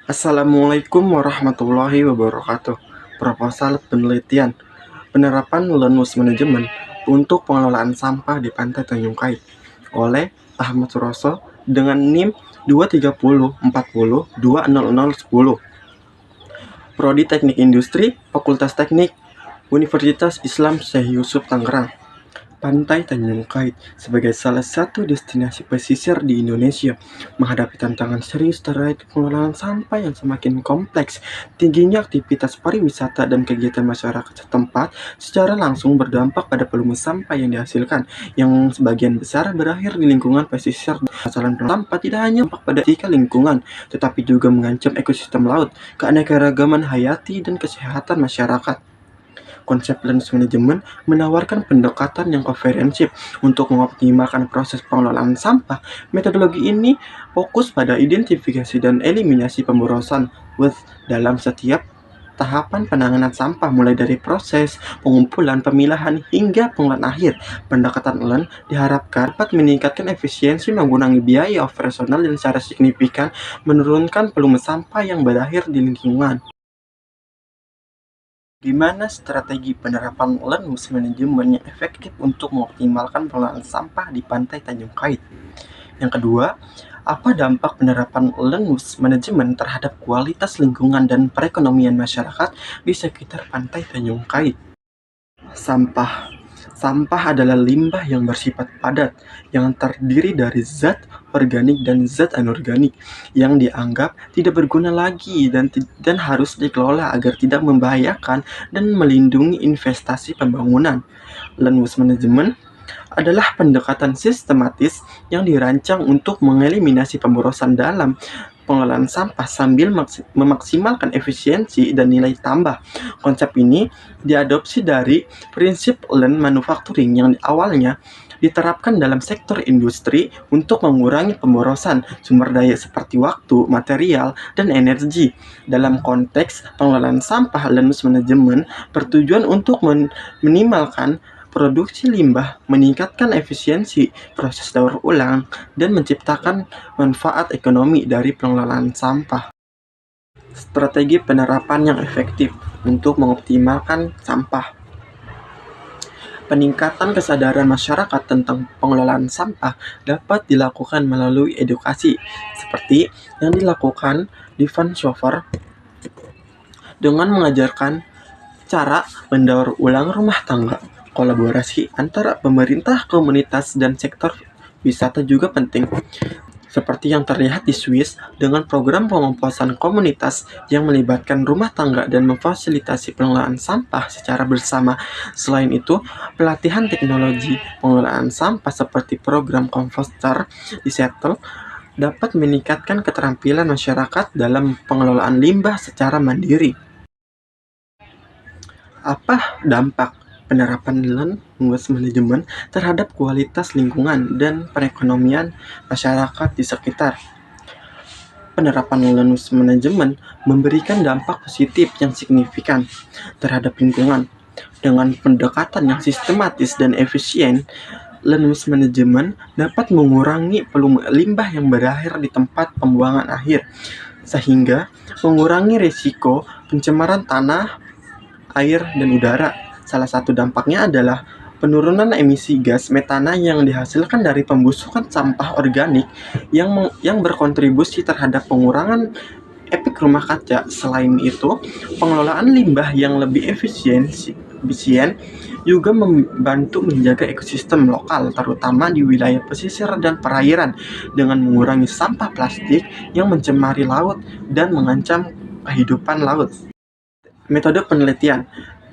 Assalamualaikum warahmatullahi wabarakatuh. Proposal penelitian penerapan Lanus Management untuk pengelolaan sampah di Pantai Tanjung Kait oleh Ahmad Suroso dengan NIM 23040200010. Prodi Teknik Industri, Fakultas Teknik, Universitas Islam Syekh Yusuf Tangerang. Pantai Tanjung Kait sebagai salah satu destinasi pesisir di Indonesia menghadapi tantangan serius terkait pengelolaan sampah yang semakin kompleks. Tingginya aktivitas pariwisata dan kegiatan masyarakat setempat secara langsung berdampak pada volume sampah yang dihasilkan, yang sebagian besar berakhir di lingkungan pesisir. Masalah sampah tidak hanya dampak pada etika lingkungan, tetapi juga mengancam ekosistem laut, keanekaragaman hayati, dan kesehatan masyarakat. Konsep Lanus Management menawarkan pendekatan yang komprehensif untuk mengoptimalkan proses pengelolaan sampah. Metodologi ini fokus pada identifikasi dan eliminasi pemborosan waste dalam setiap tahapan penanganan sampah, mulai dari proses pengumpulan, pemilahan, hingga pengolahan akhir. Pendekatan LAN diharapkan dapat meningkatkan efisiensi, mengurangi biaya operasional, dan secara signifikan menurunkan volume sampah yang berakhir di lingkungan. Gimana strategi penerapan Lanus Management yang efektif untuk mengoptimalkan pengelolaan sampah di Pantai Tanjung Kait? Yang kedua, apa dampak penerapan Lanus Management terhadap kualitas lingkungan dan perekonomian masyarakat di sekitar Pantai Tanjung Kait? Sampah. Sampah adalah limbah yang bersifat padat, yang terdiri dari zat organik dan zat anorganik, yang dianggap tidak berguna lagi dan harus dikelola agar tidak membahayakan dan melindungi investasi pembangunan. Lanus Management adalah pendekatan sistematis yang dirancang untuk mengeliminasi pemborosan dalam pengelolaan sampah sambil memaksimalkan efisiensi dan nilai tambah. Konsep ini diadopsi dari prinsip lean manufacturing yang awalnya diterapkan dalam sektor industri untuk mengurangi pemborosan sumber daya seperti waktu, material, dan energi. Dalam konteks pengelolaan sampah, Lanus Management bertujuan untuk minimalkan produksi limbah, meningkatkan efisiensi proses daur ulang, dan menciptakan manfaat ekonomi dari pengelolaan sampah. Strategi penerapan yang efektif untuk mengoptimalkan sampah. Peningkatan kesadaran masyarakat tentang pengelolaan sampah dapat dilakukan melalui edukasi, seperti yang dilakukan di Vancouver dengan mengajarkan cara mendaur ulang rumah tangga. Kolaborasi antara pemerintah, komunitas, dan sektor wisata juga penting, seperti yang terlihat di Swiss dengan program pengomposan komunitas yang melibatkan rumah tangga dan memfasilitasi pengelolaan sampah secara bersama. Selain itu, pelatihan teknologi pengelolaan sampah seperti program komposter di Seattle dapat meningkatkan keterampilan masyarakat dalam pengelolaan limbah secara mandiri. Apa dampak penerapan Lanus Management terhadap kualitas lingkungan dan perekonomian masyarakat di sekitar? Penerapan Lanus Management memberikan dampak positif yang signifikan terhadap lingkungan. Dengan pendekatan yang sistematis dan efisien, Lanus Management dapat mengurangi volume limbah yang berakhir di tempat pembuangan akhir, sehingga mengurangi risiko pencemaran tanah, air, dan udara. Salah satu dampaknya adalah penurunan emisi gas metana yang dihasilkan dari pembusukan sampah organik yang berkontribusi terhadap pengurangan efek rumah kaca. Selain itu, pengelolaan limbah yang lebih efisien juga membantu menjaga ekosistem lokal, terutama di wilayah pesisir dan perairan, dengan mengurangi sampah plastik yang mencemari laut dan mengancam kehidupan laut. Metode penelitian.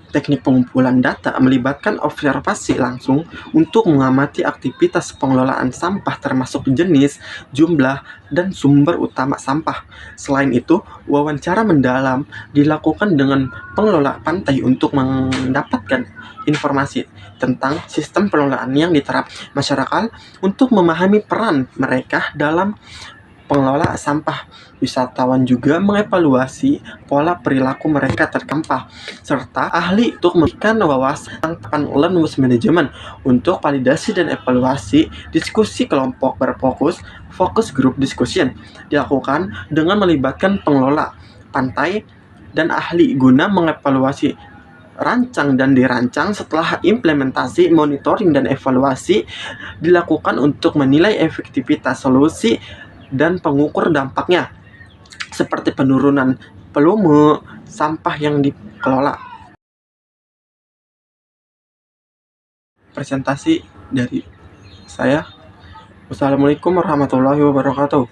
Teknik pengumpulan data melibatkan observasi langsung untuk mengamati aktivitas pengelolaan sampah termasuk jenis, jumlah, dan sumber utama sampah. Selain itu, wawancara mendalam dilakukan dengan pengelola pantai untuk mendapatkan informasi tentang sistem pengelolaan yang diterapkan masyarakat untuk memahami peran mereka dalam pengelola sampah. Wisatawan juga mengevaluasi pola perilaku mereka terkampah, serta ahli untuk memberikan wawasan tentang Lanus Management. Untuk validasi dan evaluasi, diskusi kelompok berfokus Focus group discussion dilakukan dengan melibatkan pengelola pantai dan ahli guna mengevaluasi rancang dan dirancang. Setelah implementasi, monitoring dan evaluasi dilakukan untuk menilai efektivitas solusi dan pengukur dampaknya, seperti penurunan volume sampah yang dikelola. Presentasi dari saya. Wassalamualaikum warahmatullahi wabarakatuh.